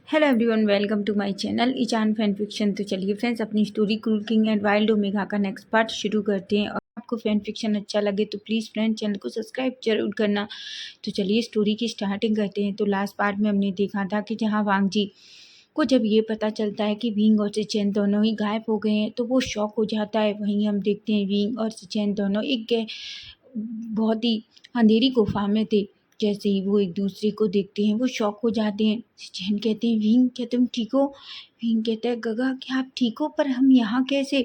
Hello everyone, welcome to my channel ईचान fan fiction. तो चलिए फ्रेंड्स, अपनी स्टोरी क्रूर किंग एंड वाइल्ड ओमेगा का नेक्स्ट पार्ट शुरू करते हैं। और आपको फैन फिक्शन अच्छा लगे तो प्लीज़ फ्रेंड चैनल को सब्सक्राइब जरूर करना। तो चलिए स्टोरी की स्टार्टिंग करते हैं। तो लास्ट पार्ट में हमने देखा था कि जहाँ वांग जी को जब ये पता चलता है कि विंग और सिचेन दोनों ही गायब हो गए हैं तो वो शॉक हो जाता है। वहीं हम देखते हैं विंग और सिचेन दोनों एक बहुत ही अंधेरी गुफा में थे। जैसे ही वो एक दूसरे को देखते हैं वो शॉक हो जाते हैं। सिचेन कहते हैं, विंग क्या तुम ठीक हो? विंग कहता है, गगा क्या आप ठीक हो? पर हम यहाँ कैसे?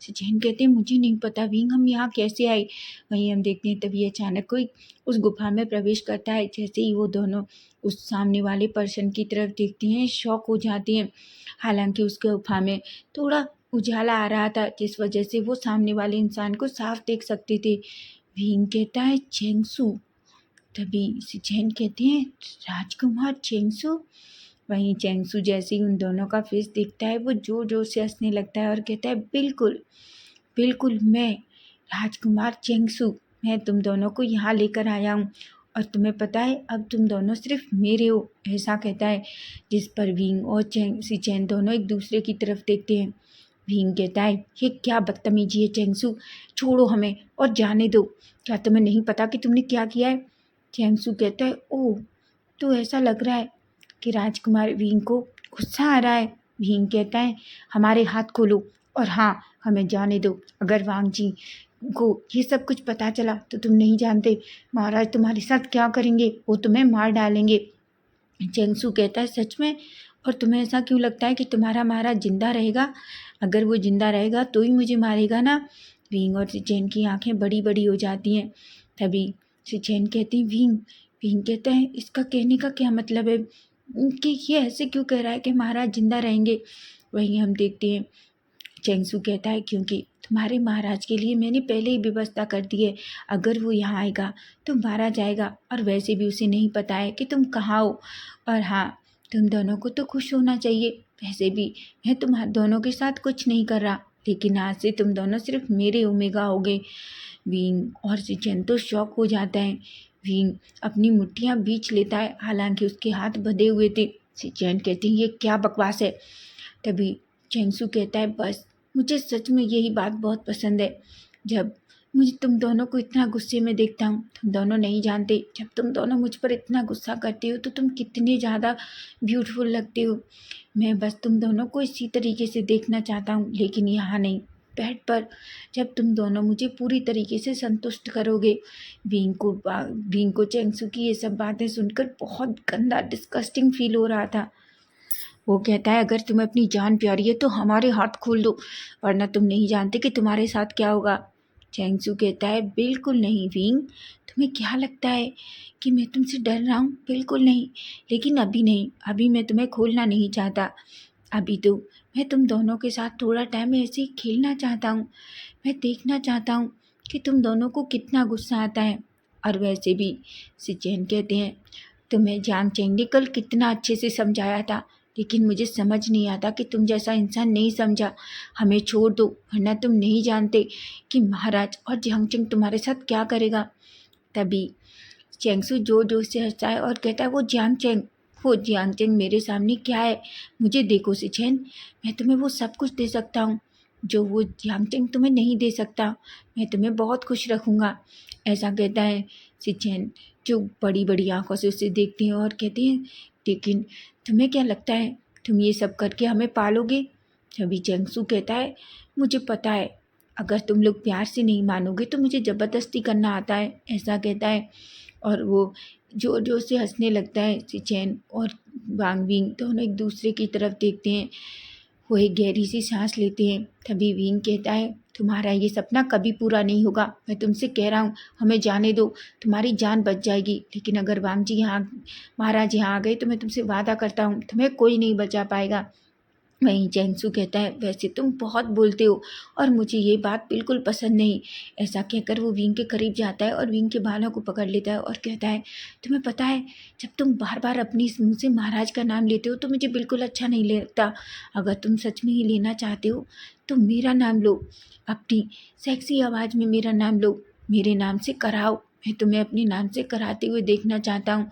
सिचेन कहते हैं, मुझे नहीं पता विंग, हम यहाँ कैसे आए? वहीं हम देखते हैं तभी अचानक कोई उस गुफा में प्रवेश करता है। जैसे ही वो दोनों उस सामने वाले पर्सन की तरफ देखते हैं शॉक हो जाते हैं। हालांकि उसके गुफा में थोड़ा उजाला आ रहा था जिस वजह से वो सामने वाले इंसान को साफ देख सकते थे। विंग कहता है, चेंगसू। तभी सिचेन कहते हैं, राजकुमार चेंगसू। वहीं चेंगसू जैसे ही उन दोनों का फेस देखता है वो जोर जोर से हंसने लगता है और कहता है, बिल्कुल बिल्कुल मैं राजकुमार चेंगसू, मैं तुम दोनों को यहाँ लेकर आया हूँ और तुम्हें पता है अब तुम दोनों सिर्फ मेरे हो, ऐसा कहता है। जिस पर विंग और सिचेन दोनों एक दूसरे की तरफ देखते हैं। विंग कहता है, ये क्या बदतमीजी है चेंगसू, छोड़ो हमें और जाने दो। क्या तुम्हें नहीं पता कि तुमने क्या किया है? चेंगसू कहता है, ओह तो ऐसा लग रहा है कि राजकुमार विंग को गुस्सा आ रहा है। विंग कहता है, हमारे हाथ खोलो और हाँ हमें जाने दो। अगर वांग जी को ये सब कुछ पता चला तो तुम नहीं जानते महाराज तुम्हारे साथ क्या करेंगे, वो तुम्हें मार डालेंगे। चेंगसू कहता है, सच में? और तुम्हें ऐसा क्यों लगता है कि तुम्हारा महाराज जिंदा रहेगा? अगर वो जिंदा रहेगा तो ही मुझे मारेगा ना? विंग और सिचेन की आंखें बड़ी बड़ी हो जाती हैं। तभी सिचेन कहती, विंग। विंग कहता है, इसका कहने का क्या मतलब है कि ये ऐसे क्यों कह रहा है कि महाराज जिंदा रहेंगे? वहीं हम देखते हैं चेंगसू कहता है, क्योंकि तुम्हारे महाराज के लिए मैंने पहले ही व्यवस्था कर दी है। अगर वो यहाँ आएगा तो मारा जाएगा और वैसे भी उसे नहीं पता है कि तुम कहाँ हो। और हाँ, तुम दोनों को तो खुश होना चाहिए। वैसे भी मैं तुम दोनों के साथ कुछ नहीं कर रहा, लेकिन आज से तुम दोनों सिर्फ मेरे ओमेगा हो गए। विंग और सिचेन तो शॉक हो जाता है। विंग अपनी मुट्ठियाँ बींच लेता है, हालांकि उसके हाथ बंधे हुए थे। सिचेन कहती है, ये क्या बकवास है? तभी चेंगसू कहता है, बस मुझे सच में यही बात बहुत पसंद है। जब मुझे तुम दोनों को इतना गुस्से में देखता हूँ, तुम दोनों नहीं जानते जब तुम दोनों मुझ पर इतना गुस्सा करते हो तो तुम कितने ज़्यादा ब्यूटीफुल लगते हो। मैं बस तुम दोनों को इसी तरीके से देखना चाहता हूँ, लेकिन यहाँ नहीं, बेड पर, जब तुम दोनों मुझे पूरी तरीके से संतुष्ट करोगे। विंग को चेंगसू की ये सब बातें सुनकर बहुत गंदा डिस्कस्टिंग फील हो रहा था। वो कहता है, अगर तुम्हें अपनी जान प्यारी है तो हमारे हाथ खोल दो, वरना तुम नहीं जानते कि तुम्हारे साथ क्या होगा। चेंगसू कहता है, बिल्कुल नहीं विंग, तुम्हें क्या लगता है कि मैं तुमसे डर रहा हूँ? बिल्कुल नहीं, लेकिन अभी नहीं, अभी मैं तुम्हें खोलना नहीं चाहता। अभी तो मैं तुम दोनों के साथ थोड़ा टाइम ऐसे ही खेलना चाहता हूँ। मैं देखना चाहता हूँ कि तुम दोनों को कितना गुस्सा आता है। और वैसे भी सिचेन कहते हैं, तुम्हें जान चेंग ने कल कितना अच्छे से समझाया था, लेकिन मुझे समझ नहीं आता कि तुम जैसा इंसान नहीं समझा। हमें छोड़ दो, वरना तुम नहीं जानते कि महाराज और जियांग चेंग तुम्हारे साथ क्या करेगा। तभी चेंगसू जोर जोर से हंसता है और कहता है, वो जियांग चेंग मेरे सामने क्या है? मुझे देखो सिचेन, मैं तुम्हें वो सब कुछ दे सकता हूँ जो वो जियांग चेंग तुम्हें नहीं दे सकता। मैं तुम्हें बहुत खुश रखूँगा, ऐसा कहता है सिचेन, जो बड़ी बड़ी आंखों से उसे देखती हैं और कहती हैं, लेकिन तुम्हें क्या लगता है तुम ये सब करके हमें पालोगे? तभी चेंगसू कहता है, मुझे पता है, अगर तुम लोग प्यार से नहीं मानोगे तो मुझे ज़बरदस्ती करना आता है, ऐसा कहता है। और वो जोर जोर से हंसने लगता है। सिचेन और वांग विंग दोनों एक दूसरे की तरफ देखते हैं। वो एक गहरी सी सांस लेते हैं। तभी विंग कहता है, तुम्हारा ये सपना कभी पूरा नहीं होगा, मैं तुमसे कह रहा हूँ, हमें जाने दो, तुम्हारी जान बच जाएगी। लेकिन अगर वांग जी यहाँ, महाराज यहाँ आ गए तो मैं तुमसे वादा करता हूँ तुम्हें कोई नहीं बचा पाएगा। वहीं चेंगसू कहता है, वैसे तुम बहुत बोलते हो और मुझे ये बात बिल्कुल पसंद नहीं। ऐसा कहकर वो विंग के करीब जाता है और विंग के बालों को पकड़ लेता है और कहता है, तुम्हें पता है, जब तुम बार बार अपनी मुँह से महाराज का नाम लेते हो तो मुझे बिल्कुल अच्छा नहीं लगता। अगर तुम सच में ही लेना चाहते हो तो मेरा नाम लो, अपनी सेक्सी आवाज़ में मेरा नाम लो, मेरे नाम से कराओ। मैं तुम्हें अपने नाम से कराते हुए देखना चाहता हूँ।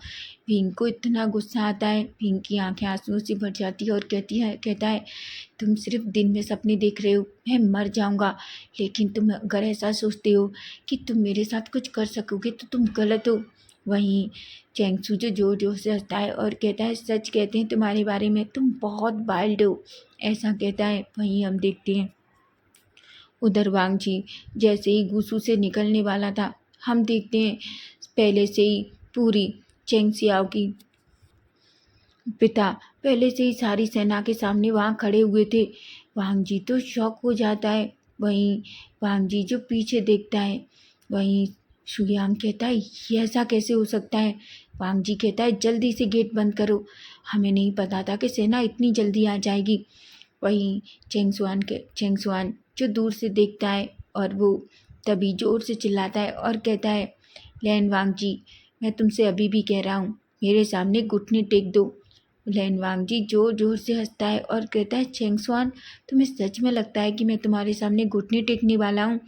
भीम को इतना गुस्सा आता है, भीम की आंखें आंसुओं से भर जाती है और कहता है तुम सिर्फ दिन में सपने देख रहे हो, मैं मर जाऊंगा। लेकिन तुम अगर ऐसा सोचते हो कि तुम मेरे साथ कुछ कर सकोगे तो तुम गलत हो। वहीं चैंगसू जो जोर जोर से हंसता है और कहता है सच कहते हैं तुम्हारे बारे में, तुम बहुत वाइल्ड हो, ऐसा कहता है। वहीं हम देखते हैं उधर वांग जी जैसे ही गुसू से निकलने वाला था, हम देखते हैं पहले से ही पूरी चेंग सियाओ की पिता पहले से ही सारी सेना के सामने वहाँ खड़े हुए थे। वांग जी तो शॉक हो जाता है। वहीं वांग जी जो पीछे देखता है, वहीं शुयांग कहता है ये ऐसा कैसे हो सकता है। वांग जी कहता है जल्दी से गेट बंद करो, हमें नहीं पता था कि सेना इतनी जल्दी आ जाएगी। वहीं चेंगसुआन जो दूर से देखता है और वो तभी जोर से चिल्लाता है और कहता है लैन वांग जी, मैं तुमसे अभी भी कह रहा हूँ मेरे सामने घुटने टेक दो। लैन वांग जी जोर जोर से हंसता है और कहता है चेंगसुआन, तुम्हें सच में लगता है कि मैं तुम्हारे सामने घुटने टेकने वाला हूँ।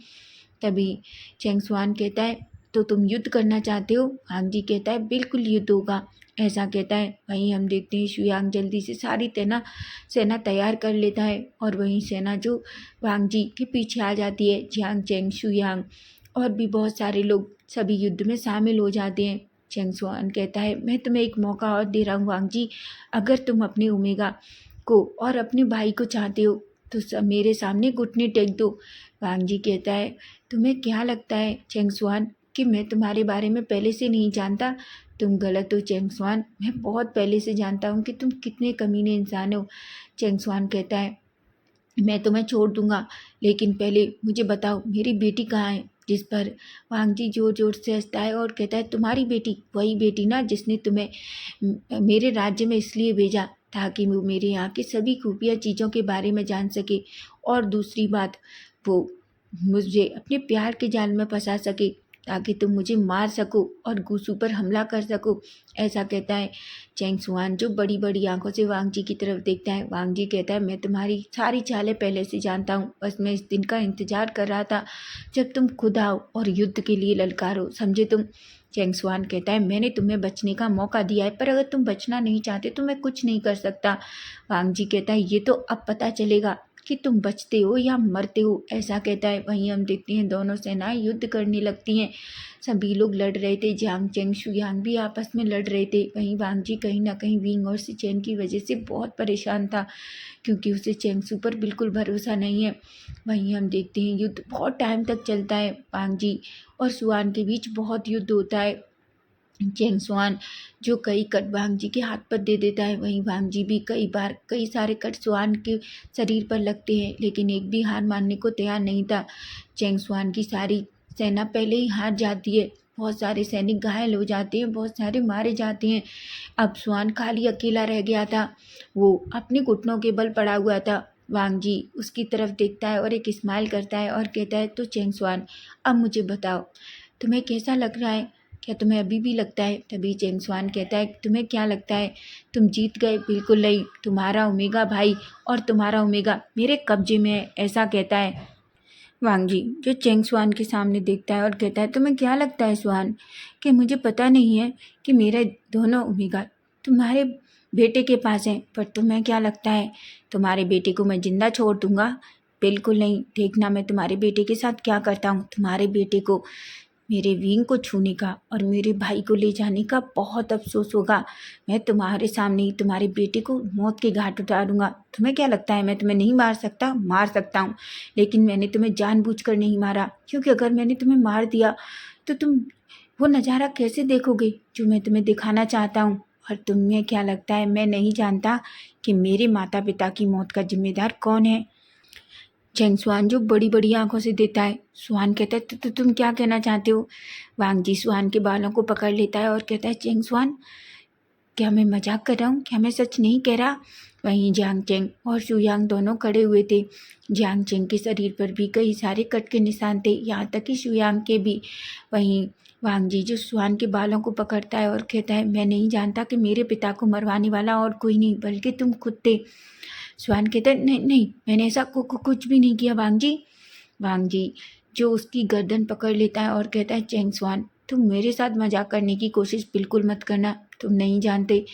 तभी चेंगसुआन कहता है तो तुम युद्ध करना चाहते हो। वांग जी कहता है बिल्कुल युद्ध होगा, ऐसा कहता है। वहीं हम देखते हैं शुयांग जल्दी से सारी सेना तैयार कर लेता है और वहीं सेना जो वांग जी के पीछे आ जाती है। जियांग चेंग शुयांग और भी बहुत सारे लोग सभी युद्ध में शामिल हो जाते हैं। चेंगसुआन कहता है मैं तुम्हें एक मौका और दे रहा हूँ वांग जी, अगर तुम अपने ओमेगा को और अपने भाई को चाहते हो तो सब मेरे सामने घुटने टेक दो। वांग जी कहता है तुम्हें क्या लगता है चेंगसुआन कि मैं तुम्हारे बारे में पहले से नहीं जानता। तुम गलत हो चेंगसुआन, मैं बहुत पहले से जानता हूँ कि तुम कितने कमीने इंसान हो। चेंगसुआन कहता है मैं तुम्हें छोड़ दूंगा, लेकिन पहले मुझे बताओ मेरी बेटी कहाँ है। जिस पर वांग जी जोर जोर से हंसता है और कहता है तुम्हारी बेटी, वही बेटी ना जिसने तुम्हें मेरे राज्य में इसलिए भेजा ताकि वो मेरे यहाँ की सभी खुफिया चीज़ों के बारे में जान सके, और दूसरी बात वो मुझे अपने प्यार के जाल में फंसा सके ताकि तुम मुझे मार सको और गुसू पर हमला कर सको, ऐसा कहता है। चेंगसुआन जो बड़ी बड़ी आंखों से वांग जी की तरफ देखता है। वांग जी कहता है मैं तुम्हारी सारी चालें पहले से जानता हूँ, बस मैं इस दिन का इंतजार कर रहा था जब तुम खुद आओ और युद्ध के लिए ललकारो, समझे तुम। चेंगसुआन कहता है मैंने तुम्हें बचने का मौका दिया है, पर अगर तुम बचना नहीं चाहते तो मैं कुछ नहीं कर सकता। वांग जी कहता है ये तो अब पता चलेगा कि तुम बचते हो या मरते हो, ऐसा कहता है। वहीं हम देखते हैं दोनों सेनाएं युद्ध करने लगती हैं। सभी लोग लड़ रहे थे, जियांग चेंग शुयांग भी आपस में लड़ रहे थे। वहीं वांग जी कहीं ना कहीं विंग और सिचेन की वजह से बहुत परेशान था, क्योंकि उसे चेंगसू पर बिल्कुल भरोसा नहीं है। वहीं हम देखते हैं युद्ध बहुत टाइम तक चलता है। वांग जी और सुआन के बीच बहुत युद्ध होता है। चेंगसुआन जो कई कट वांग जी के हाथ पर दे देता है, वहीं वांग जी भी कई सारे कट सुआन के शरीर पर लगते हैं, लेकिन एक भी हार मानने को तैयार नहीं था। चेंगसुआन की सारी सेना पहले ही हार जाती है, बहुत सारे सैनिक घायल हो जाते हैं, बहुत सारे मारे जाते हैं। अब सुआन खाली अकेला रह गया था, वो अपने घुटनों के बल पड़ा हुआ था। वांग जी उसकी तरफ देखता है और एक स्माइल करता है और कहता है तो चेंगसुआन अब मुझे बताओ तुम्हें कैसा लग रहा है, क्या तुम्हें अभी भी लगता है। तभी चेंगसुआन कहता है तुम्हें क्या लगता है, तुम जीत गए। बिल्कुल नहीं, तुम्हारा ओमेगा भाई और तुम्हारा ओमेगा मेरे कब्जे में है, ऐसा कहता है। वांग जी जो चेंगसुआन के सामने देखता है और कहता है तुम्हें क्या लगता है सुआन कि मुझे पता नहीं है कि मेरे दोनों ओमेगा तुम्हारे बेटे के पास हैं, पर तुम्हें क्या लगता है तुम्हारे बेटे को मैं जिंदा छोड़ दूंगा। बिल्कुल नहीं, देखना मैं तुम्हारे बेटे के साथ क्या करता हूँ। तुम्हारे बेटे को मेरे विंग को छूने का और मेरे भाई को ले जाने का बहुत अफसोस होगा। मैं तुम्हारे सामने ही तुम्हारे बेटे को मौत के घाट उतारूंगा। तुम्हें क्या लगता है मैं तुम्हें नहीं मार सकता। मार सकता हूँ, लेकिन मैंने तुम्हें जानबूझकर नहीं मारा, क्योंकि अगर मैंने तुम्हें मार दिया तो तुम वो नज़ारा कैसे देखोगे जो मैं तुम्हें दिखाना चाहता हूँ। और तुम्हें क्या लगता है मैं नहीं जानता कि मेरे माता पिता की मौत का जिम्मेदार कौन है। चेंगसुआन जो बड़ी बड़ी आंखों से देता है। सुहान कहता है तो तुम क्या कहना चाहते हो। वांग जी सुहान के बालों को पकड़ लेता है और कहता है चेंगसुआन क्या मैं मजाक कर रहा हूँ, क्या मैं सच नहीं कह रहा। वहीं जियांग चेंग और शुयांग दोनों खड़े हुए थे। जियांग चेंग के शरीर पर भी कई सारे कट के निशान थे, यहाँ तक कि शुयांग के भी। वहीं वांग जी जो सुहान के बालों को पकड़ता है और कहता है मैं नहीं जानता कि मेरे पिता को मरवाने वाला और कोई नहीं बल्कि तुम खुद थे। सुहान कहता है नहीं नहीं, मैंने ऐसा कुछ भी नहीं किया वांग जी। वांग जी जो उसकी गर्दन पकड़ लेता है और कहता है चेंगसुआन तुम मेरे साथ मजाक करने की कोशिश बिल्कुल मत करना। तुम नहीं जानते,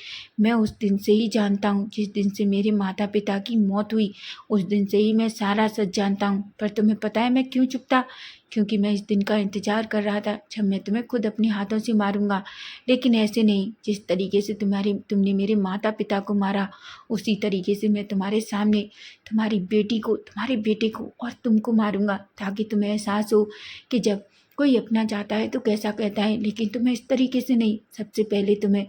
मैं उस दिन से ही जानता हूँ जिस दिन से मेरे माता पिता की मौत हुई। उस दिन से ही मैं सारा सच जानता हूँ। पर तुम्हें पता है मैं क्यों चुप था? क्योंकि मैं इस दिन का इंतजार कर रहा था जब मैं तुम्हें खुद अपने हाथों से मारूंगा। लेकिन ऐसे नहीं, जिस तरीके से तुमने मेरे माता पिता को मारा, उसी तरीके से मैं तुम्हारे सामने तुम्हारी बेटी को, तुम्हारे बेटे को और तुमको मारूंगा, ताकि तुम्हें एहसास हो कि जब कोई अपना चाहता है तो कैसा कहता है। लेकिन तुम्हें इस तरीके से नहीं, सबसे पहले तुम्हें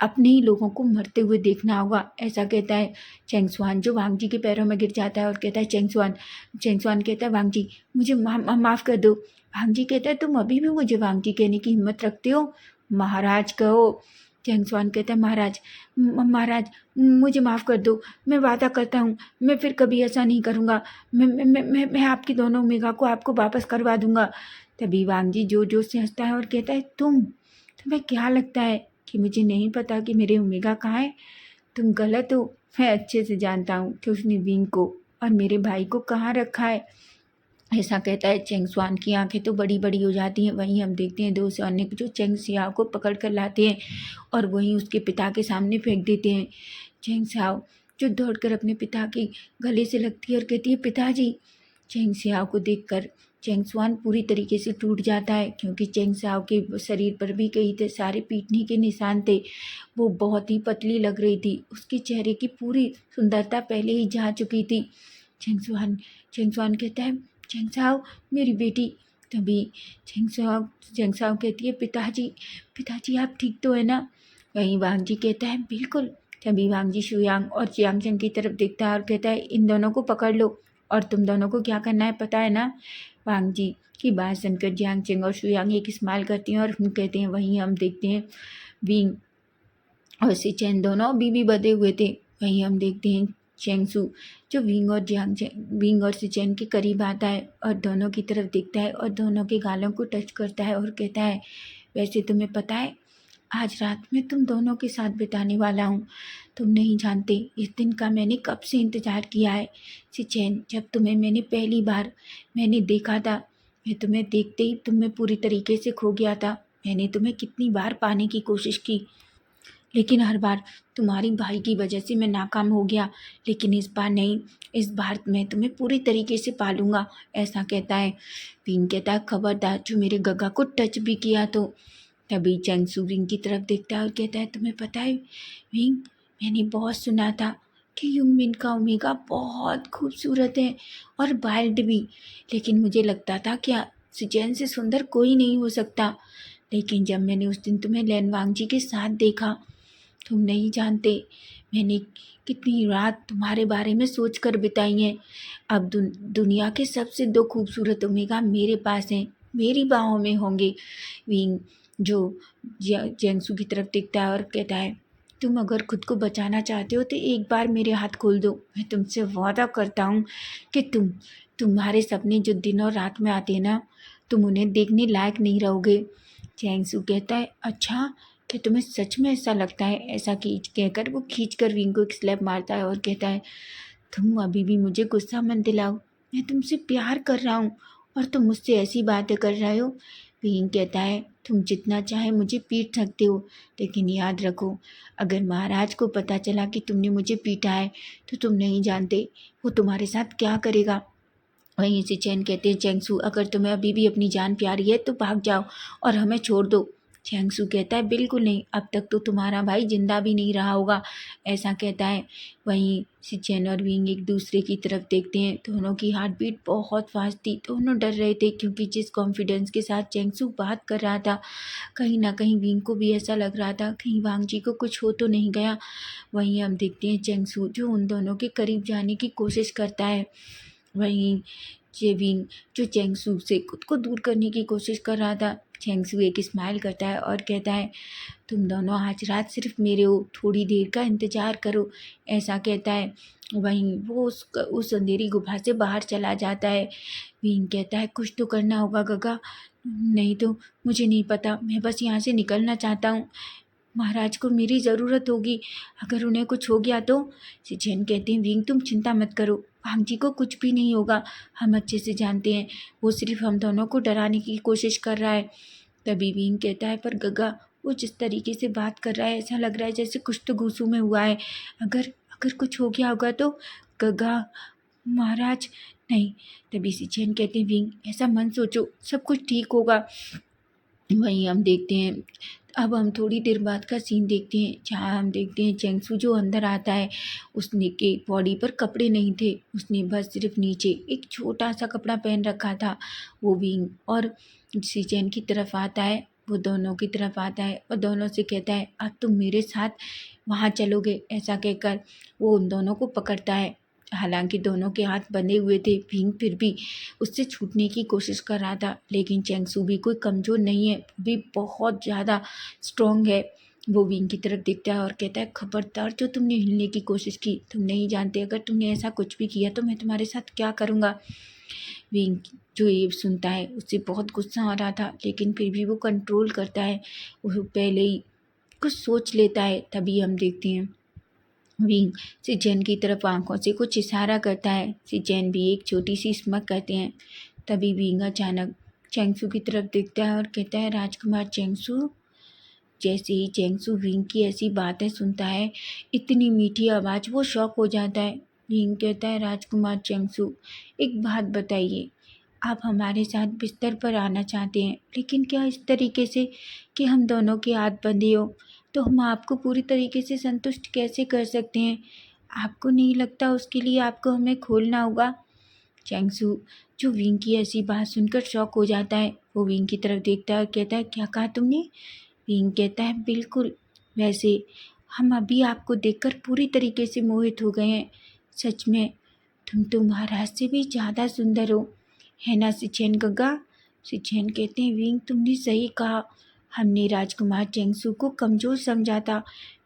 अपने ही लोगों को मरते हुए देखना होगा, ऐसा कहता है चेंगसुआन, जो वांग जी के पैरों में गिर जाता है और कहता है चेंगसुआन। चेंगसुआन कहता है वांग जी मुझे माफ़ कर दो। वांग जी कहता है तुम अभी भी मुझे वांग जी कहने की हिम्मत रखते हो? महाराज कहो। चेंगसुआन कहता है महाराज, महाराज मुझे माफ़ कर दो। मैं वादा करता हूँ मैं फिर कभी ऐसा नहीं करूँगा। मैं आपकी दोनों मेघा को आपको वापस करवा दूंगा। तभी वांग जी जोर जोर से हंसता है और कहता है तुम्हें क्या लगता है कि मुझे नहीं पता कि मेरे ओमेगा कहाँ है? तुम गलत हो। मैं अच्छे से जानता हूँ कि उसने विंग को और मेरे भाई को कहाँ रखा है, ऐसा कहता है। चेंग स्वान की आंखें तो बड़ी बड़ी हो जाती हैं। वहीं हम देखते हैं दो सैनिक जो चेंग सियाओ को पकड़ कर लाते हैं और वहीं उसके पिता के सामने फेंक देते हैं। चेंग सियाओ जो दौड़कर अपने पिता के गले से लगती है और कहती है पिताजी। चेंग सियाओ को देखकर चेंग स्वान पूरी तरीके से टूट जाता है, क्योंकि चेंग सियाओ के शरीर पर भी कई थे सारे पीटने के निशान थे। वो बहुत ही पतली लग रही थी, उसके चेहरे की पूरी सुंदरता पहले ही जा चुकी थी। चेंग स्वान कहता है चेंगसाओ मेरी बेटी। तभी चेंगसाओ कहती है पिताजी, पिताजी आप ठीक तो है ना? वहीं वांग जी कहता है बिल्कुल। तभी वांग जी शुयांग और चियांगचंग की तरफ देखता है और कहता है इन दोनों को पकड़ लो और तुम दोनों को क्या करना है पता है ना? वांग जी की बात सुनकर जियांगचंग और शुयांग एक स्माइल करती हैं और हम कहते हैं। वहीं हम देखते हैं विंग और सिचेन दोनों अभी भी बधे हुए थे। वहीं हम देखते हैं चेंगसू जो विंग और सिचेन के करीब आता है और दोनों की तरफ देखता है और दोनों के गालों को टच करता है और कहता है वैसे तुम्हें पता है आज रात में तुम दोनों के साथ बिताने वाला हूँ। तुम नहीं जानते इस दिन का मैंने कब से इंतज़ार किया है। सिचेन जब तुम्हें मैंने पहली बार मैंने देखा था, मैं तुम्हें देखते ही तुम में पूरी तरीके से खो गया था। मैंने तुम्हें कितनी बार पाने की कोशिश की, लेकिन हर बार तुम्हारी भाई की वजह से मैं नाकाम हो गया। लेकिन इस बार नहीं, इस बार मैं तुम्हें पूरी तरीके से पालूंगा, ऐसा कहता है। विंग कहता है खबरदार जो मेरे गगा को टच भी किया तो। तभी चेंगसू विंग की तरफ देखता है और कहता है तुम्हें पता है विंग, मैंने बहुत सुना था कि यूमिन का ओमेगा बहुत खूबसूरत है और वाइल्ड भी। लेकिन मुझे लगता था कि सिचेन से सुंदर कोई नहीं हो सकता। लेकिन जब मैंने उस दिन तुम्हें लैनवांग जी के साथ देखा, तुम नहीं जानते मैंने कितनी रात तुम्हारे बारे में सोच कर बिताई हैं। अब दुनिया के सबसे दो खूबसूरत ओमेगा मेरे पास हैं, मेरी बाहों में होंगे। विंग जो जेंगसू की तरफ देखता है और कहता है तुम अगर खुद को बचाना चाहते हो तो एक बार मेरे हाथ खोल दो। मैं तुमसे वादा करता हूँ कि तुम्हारे सपने जो दिन और रात में आते हैं ना, तुम उन्हें देखने लायक नहीं रहोगे। जेंगसू कहता है अच्छा, कि तुम्हें सच में ऐसा लगता है? ऐसा कहकर वो खींचकर विंग को एक स्लैप मारता है और कहता है तुम अभी भी मुझे गुस्सा मत दिलाओ, मैं तुमसे प्यार कर रहा हूँ और तुम मुझसे ऐसी बातें कर रहे हो। विंग कहता है तुम जितना चाहे मुझे पीट सकते हो, लेकिन याद रखो अगर महाराज को पता चला कि तुमने मुझे पीटा है तो तुम नहीं जानते वो तुम्हारे साथ क्या करेगा। वहीं से चैन कहते हैं चेंगसू अगर तुम्हें अभी भी अपनी जान प्यारी है तो भाग जाओ और हमें छोड़ दो। चेंगसू कहता है बिल्कुल नहीं, अब तक तो तुम्हारा भाई जिंदा भी नहीं रहा होगा, ऐसा कहता है। वहीं सिचेन और विंग एक दूसरे की तरफ देखते हैं। दोनों की हार्ट बीट बहुत फास्ट थी, दोनों डर रहे थे क्योंकि जिस कॉन्फिडेंस के साथ चेंगसू बात कर रहा था, कहीं ना कहीं विंग को भी ऐसा लग रहा था कहीं वांग जी को कुछ हो तो नहीं गया। वहीं हम देखते हैं चेंगसू जो उन दोनों के करीब जाने की कोशिश करता है। वहीं जेविंग जो चेंगसू से खुद को दूर करने की कोशिश कर रहा था। चेंगसू एक स्माइल करता है और कहता है तुम दोनों आज रात सिर्फ मेरे हो, थोड़ी देर का इंतज़ार करो, ऐसा कहता है। वहीं वो उस अंधेरी गुफा से बाहर चला जाता है। विंग कहता है कुछ तो करना होगा गगा, नहीं तो मुझे नहीं पता, मैं बस यहाँ से निकलना चाहता हूँ। महाराज को मेरी ज़रूरत होगी, अगर उन्हें कुछ हो गया तो। सिचेन कहते हैं विंग तुम चिंता मत करो, वांग जी को कुछ भी नहीं होगा, हम अच्छे से जानते हैं वो सिर्फ हम दोनों को डराने की कोशिश कर रहा है। तभी विंग कहता है, पर गगा वो जिस तरीके से बात कर रहा है ऐसा लग रहा है जैसे कुछ तो गुस्सों में हुआ है। अगर अगर कुछ हो गया होगा तो। गगा महाराज नहीं। तभी सिचेन कहते हैं, विंग ऐसा मत सोचो, सब कुछ ठीक होगा। वहीं हम देखते हैं, अब हम थोड़ी देर बाद का सीन देखते हैं जहाँ हम देखते हैं चेंगसू जो अंदर आता है, उसने के बॉडी पर कपड़े नहीं थे, उसने बस सिर्फ नीचे एक छोटा सा कपड़ा पहन रखा था। वो विंग और सीचेन की तरफ आता है, वो दोनों की तरफ आता है और दोनों से कहता है, अब तुम मेरे साथ वहाँ चलोगे। ऐसा कहकर वो उन दोनों को पकड़ता है। हालांकि दोनों के हाथ बंधे हुए थे, विंग फिर भी उससे छूटने की कोशिश कर रहा था, लेकिन चेंगसू भी कोई कमज़ोर नहीं है, भी बहुत ज़्यादा स्ट्रॉन्ग है। वो विंग की तरफ देखता है और कहता है, खबरदार जो तुमने हिलने की कोशिश की, तुम नहीं जानते अगर तुमने ऐसा कुछ भी किया तो मैं तुम्हारे साथ क्या करूँगा। विंग जो ये सुनता है उससे बहुत गुस्सा आ रहा था, लेकिन फिर भी वो कंट्रोल करता है, वो पहले ही कुछ सोच लेता है। तभी हम देखते हैं विंग सिचेन की तरफ आंखों से कुछ इशारा करता है, सिचेन भी एक छोटी सी स्मक करते हैं। तभी विंग अचानक चेंगसू की तरफ देखता है और कहता है, राजकुमार चेंगसू। जैसे ही चेंगसू विंग की ऐसी बातें सुनता है, इतनी मीठी आवाज़, वो शॉक हो जाता है। विंग कहता है, राजकुमार चेंगसू एक बात बताइए, आप हमारे साथ बिस्तर पर आना चाहते हैं, लेकिन क्या इस तरीके से कि हम दोनों के हाथ बंधे हो, तो हम आपको पूरी तरीके से संतुष्ट कैसे कर सकते हैं। आपको नहीं लगता उसके लिए आपको हमें खोलना होगा। चेंगसू जो विंग की ऐसी बात सुनकर शॉक हो जाता है, वो विंग की तरफ देखता है और कहता है, क्या कहा तुमने। विंग कहता है, बिल्कुल, वैसे हम अभी आपको देखकर पूरी तरीके से मोहित हो गए हैं। सच में तुम तो महाराज से भी ज़्यादा सुंदर हो, है ना सिचेन गगा। सिचेन कहते हैं, विंग तुमने सही कहा, हमने राजकुमार चेंगसू को कमज़ोर समझा था,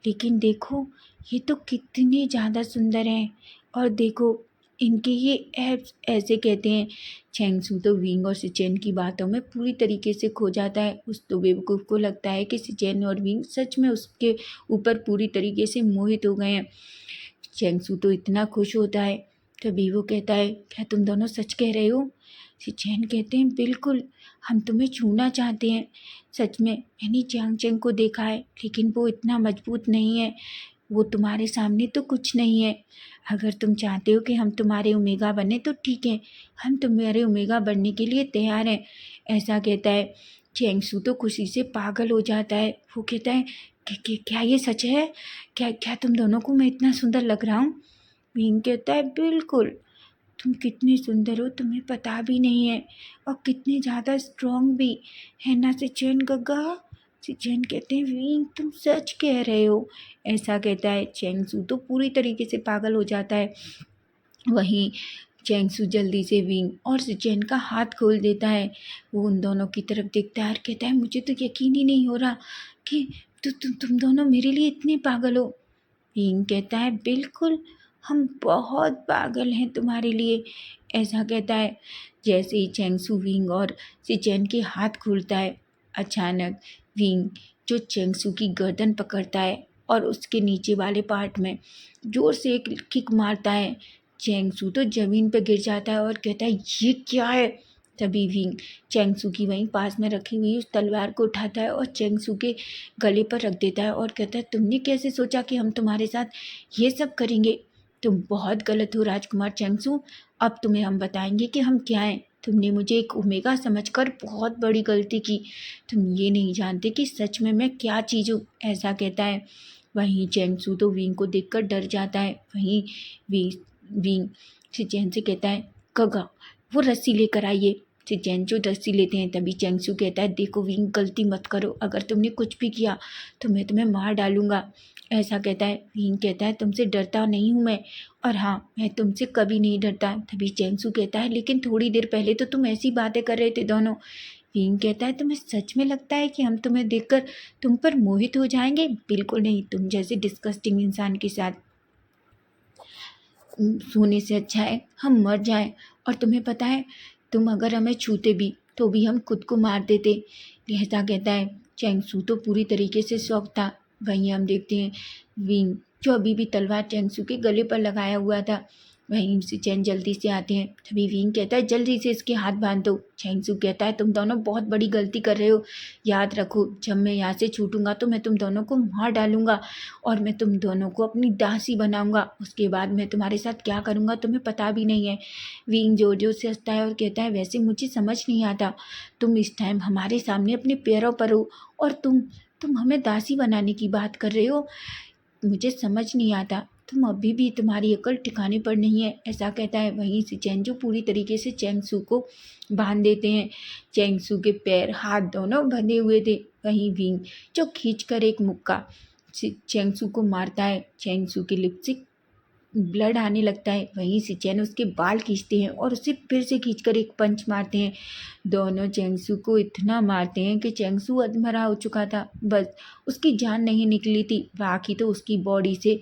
लेकिन देखो ये तो कितने ज़्यादा सुंदर हैं, और देखो इनके ये एब्स। ऐसे कहते हैं चेंगसू तो विंग और सिचेन की बातों में पूरी तरीके से खो जाता है। उस तो बेवकूफ़ को लगता है कि सिचेन और विंग सच में उसके ऊपर पूरी तरीके से मोहित हो गए हैं। चेंगसू तो इतना खुश होता है। तभी वो कहता है, क्या तुम दोनों सच कह रहे हो। सिचेन कहते हैं, बिल्कुल, हम तुम्हें छूना चाहते हैं। सच में मैंने चांग चेंग को देखा है, लेकिन वो इतना मजबूत नहीं है, वो तुम्हारे सामने तो कुछ नहीं है। अगर तुम चाहते हो कि हम तुम्हारे ओमेगा बने तो ठीक है, हम तुम्हारे ओमेगा बनने के लिए तैयार हैं। ऐसा कहता है। चेंगसू तो खुशी से पागल हो जाता है। वो कहता है, क्या ये सच है, क्या क्या तुम दोनों को मैं इतना सुंदर लग रहा हूँ। विंग कहता है, बिल्कुल, तुम कितनी सुंदर हो तुम्हें पता भी नहीं है, और कितनी ज़्यादा स्ट्रॉन्ग भी, है ना सिचेन गगा। सिचेन कहते हैं, विंग तुम सच कह रहे हो। ऐसा कहता है। चेंगसू तो पूरी तरीके से पागल हो जाता है। वहीं चेंगसू जल्दी से विंग और सिचेन का हाथ खोल देता है। वो उन दोनों की तरफ देखता है और कहता है, मुझे तो यकीन ही नहीं हो रहा कि तुम दोनों मेरे लिए इतने पागल हो। विंग कहता है, बिल्कुल, हम बहुत पागल हैं तुम्हारे लिए। ऐसा कहता है। जैसे ही चेंगसू विंग और सिचेन के हाथ खोलता है, अचानक विंग जो चेंगसू की गर्दन पकड़ता है और उसके नीचे वाले पार्ट में जोर से एक किक मारता है। चेंगसू तो ज़मीन पर गिर जाता है और कहता है, ये क्या है। तभी विंग चेंगसू की वहीं पास में रखी हुई उस तलवार को उठाता है और चेंगसू के गले पर रख देता है और कहता है, तुमने कैसे सोचा कि हम तुम्हारे साथ ये सब करेंगे। तुम बहुत गलत हो राजकुमार चेंगसू। अब तुम्हें हम बताएंगे कि हम क्या हैं। तुमने मुझे एक ओमेगा समझकर बहुत बड़ी गलती की। तुम ये नहीं जानते कि सच में मैं क्या चीज़ हूँ। ऐसा कहता है। वहीं चेंगसू तो विंग को देखकर डर जाता है। वहीं विंग सिचेन से कहता है, गगा वो रस्सी लेकर आइए। सिचेन जो रस्सी लेते हैं, तभी चेंगसू कहता है, देखो विंग गलती मत करो, अगर तुमने कुछ भी किया तो मैं तुम्हें मार डालूंगा। ऐसा कहता है। विंग कहता है, तुमसे डरता नहीं हूँ मैं, और हाँ मैं तुमसे कभी नहीं डरता। तभी चेंगसू कहता है, लेकिन थोड़ी देर पहले तो तुम ऐसी बातें कर रहे थे दोनों। विंग कहता है, तुम्हें सच में लगता है कि हम तुम्हें देखकर तुम पर मोहित हो जाएंगे। बिल्कुल नहीं, तुम जैसे डिस्कस्टिंग इंसान के साथ सोने से अच्छा है हम मर जाएं। और तुम्हें पता है, तुम अगर हमें छूते भी तो भी हम खुद को मार देते। लिहाजा कहता है। चेंगसू तो पूरी तरीके से शौक था। वहीं हम देखते हैं विंग जो अभी भी तलवार चेंगसू के गले पर लगाया हुआ था, वहीं से चैन जल्दी से आते हैं। तभी विंग कहता है जल्दी से इसके हाथ बांध दो। चैंगसू कहता है तुम दोनों बहुत बड़ी गलती कर रहे हो, याद रखो जब मैं यहाँ से छूटूंगा तो मैं तुम दोनों को मार डालूंगा और मैं तुम दोनों को अपनी दासी बनाऊंगा। उसके बाद मैं तुम्हारे साथ क्या करूंगा तुम्हें पता भी नहीं है। विंग जोर जोर से हंसता है और कहता है वैसे मुझे समझ नहीं आता, तुम इस टाइम हमारे सामने अपने पैरों पर हो और तुम हमें दासी बनाने की बात कर रहे हो, मुझे समझ नहीं आता, तुम अभी भी तुम्हारी अकल ठिकाने पर नहीं है, ऐसा कहता है। वहीं से चैंगजू पूरी तरीके से चैंगसू को बांध देते हैं। चैंगसू के पैर हाथ दोनों बंधे हुए थे। वहीं विंग जो खींच कर एक मुक्का चैंगसू को मारता है। चैंगसू की लिप से ब्लड आने लगता है। वहीं से चैन उसके बाल खींचते हैं और उसे फिर से खींचकर एक पंच मारते हैं। दोनों चैंगसू को इतना मारते हैं कि चैंगसू अधमरा हो चुका था, बस उसकी जान नहीं निकली थी, बाकी तो उसकी बॉडी से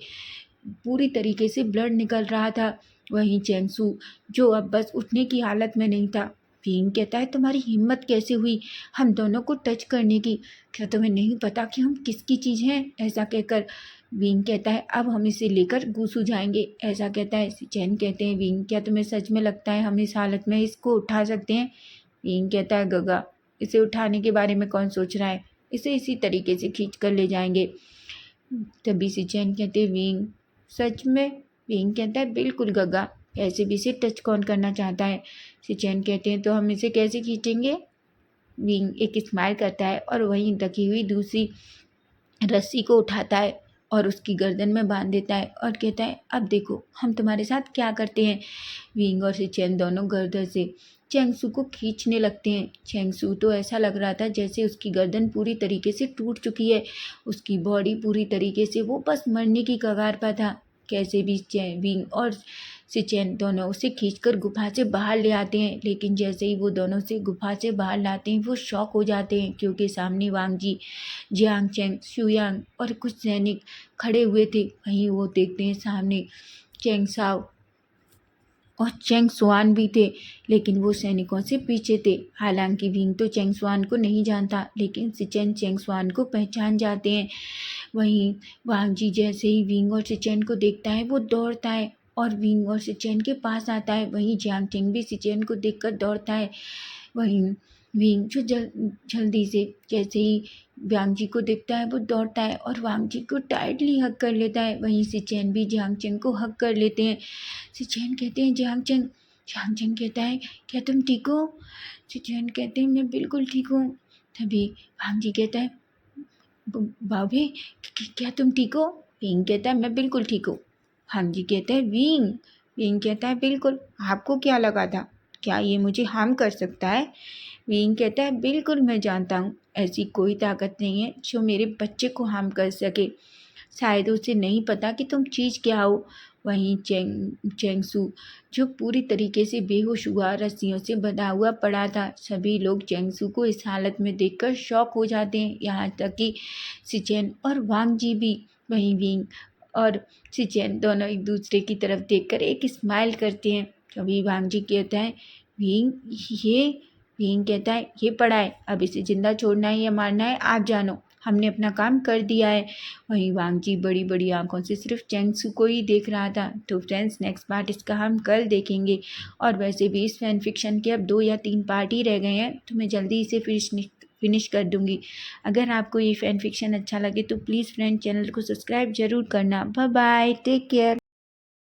पूरी तरीके से ब्लड निकल रहा था। वहीं चैंगसू जो अब बस उठने की हालत में नहीं था। विंग कहता है तुम्हारी हिम्मत कैसे हुई हम दोनों को टच करने की, क्या तुम्हें नहीं पता कि हम किसकी चीज़ हैं। ऐसा कहकर विंग कहता है अब हम इसे लेकर गूसू जाएंगे। ऐसा कहता है। चैन कहते हैं विंग क्या तुम्हें सच में लगता है हम इस हालत में इसको उठा सकते हैं। विंग कहता है गगा इसे उठाने के बारे में कौन सोच रहा है, इसे इसी तरीके से खींच कर ले जाएंगे। तभी से चैन कहते हैं विंग सच में। विंग कहता है बिल्कुल गगा, ऐसे भी इसे टच कौन करना चाहता है। सिचैन कहते हैं तो हम इसे कैसे खींचेंगे। विंग एक स्माइल करता है और वहीं ढकी हुई दूसरी रस्सी को उठाता है और उसकी गर्दन में बांध देता है और कहता है अब देखो हम तुम्हारे साथ क्या करते हैं। विंग और सिचैन दोनों गर्दन से चैंगसू को खींचने लगते हैं। चैंगसू तो ऐसा लग रहा था जैसे उसकी गर्दन पूरी तरीके से टूट चुकी है, उसकी बॉडी पूरी तरीके से वो बस मरने की कगार पर था। कैसे भी विंग और सिचैन दोनों उसे खींचकर गुफा से बाहर ले आते हैं, लेकिन जैसे ही वो दोनों से गुफा से बाहर लाते हैं वो शॉक हो जाते हैं क्योंकि सामने वांगजी, जियांग चैंग, शुयांग और कुछ सैनिक खड़े हुए थे। वहीं वो देखते हैं सामने चैंग साओ और चैंग सुआन भी थे, लेकिन वो सैनिकों से पीछे थे। हालांकि विंग तो चैंग सुआन को नहीं जानता, लेकिन सिचैन चैंग सुआन को पहचान जाते हैं। वहीं वांग जी जैसे ही विंग और सिचैन को देखता है वो दौड़ता है और विंग और सिचैन के पास आता है। वहीं जियांग चैंग भी सिचैन को देखकर दौड़ता है। वहीं विंग जो जल्दी से जैसे ही वांग जी को देखता है वो दौड़ता है और वांग जी को टाइटली हग कर लेता है। वहीं सिचैन भी जियांग चैंग को हग कर लेते हैं। सिचैन कहते हैं जियांग चैंग कहता है क्या तुम ठीक हो। सिचैन कहते हैं मैं बिल्कुल ठीक हूँ। तभी वांग जी कहता है बाबे क्या तुम ठीक हो। विंग कहता है मैं बिल्कुल ठीक हूँ। वांग जी कहते हैं विंग। विंग कहता है बिल्कुल, आपको क्या लगा था क्या ये मुझे हार्म कर सकता है। विंग कहता है बिल्कुल मैं जानता हूँ ऐसी कोई ताकत नहीं है जो मेरे बच्चे को हार्म कर सके, शायद उसे नहीं पता कि तुम चीज़ क्या हो। वहीं चैंगसू जो पूरी तरीके से बेहोश हुआ रस्सियों से बंधा हुआ पड़ा था। सभी लोग चैंगसू को इस हालत में देखकर शॉक हो जाते हैं, यहाँ तक कि सिचैन और वांग जी भी। वहीं विंग और सिचैन दोनों एक दूसरे की तरफ देखकर एक स्माइल करते हैं। कभी वांग जी कहता है विंग ये विंग कहता है ये पड़ा है, अब इसे जिंदा छोड़ना है या मारना है आप जानो, हमने अपना काम कर दिया है। वहीं वांग जी बड़ी बड़ी आंखों से सिर्फ चैंगसू को ही देख रहा था। तो फ्रेंड्स नेक्स्ट पार्ट इसका हम कल देखेंगे। और वैसे भी इस फैन फिक्शन के अब 2 या 3 पार्ट ही रह गए हैं, तो मैं जल्दी इसे फिनिश कर दूंगी। अगर आपको ये फैन फिक्शन अच्छा लगे तो प्लीज़ फ्रेंड चैनल को सब्सक्राइब जरूर करना। Bye bye, take care.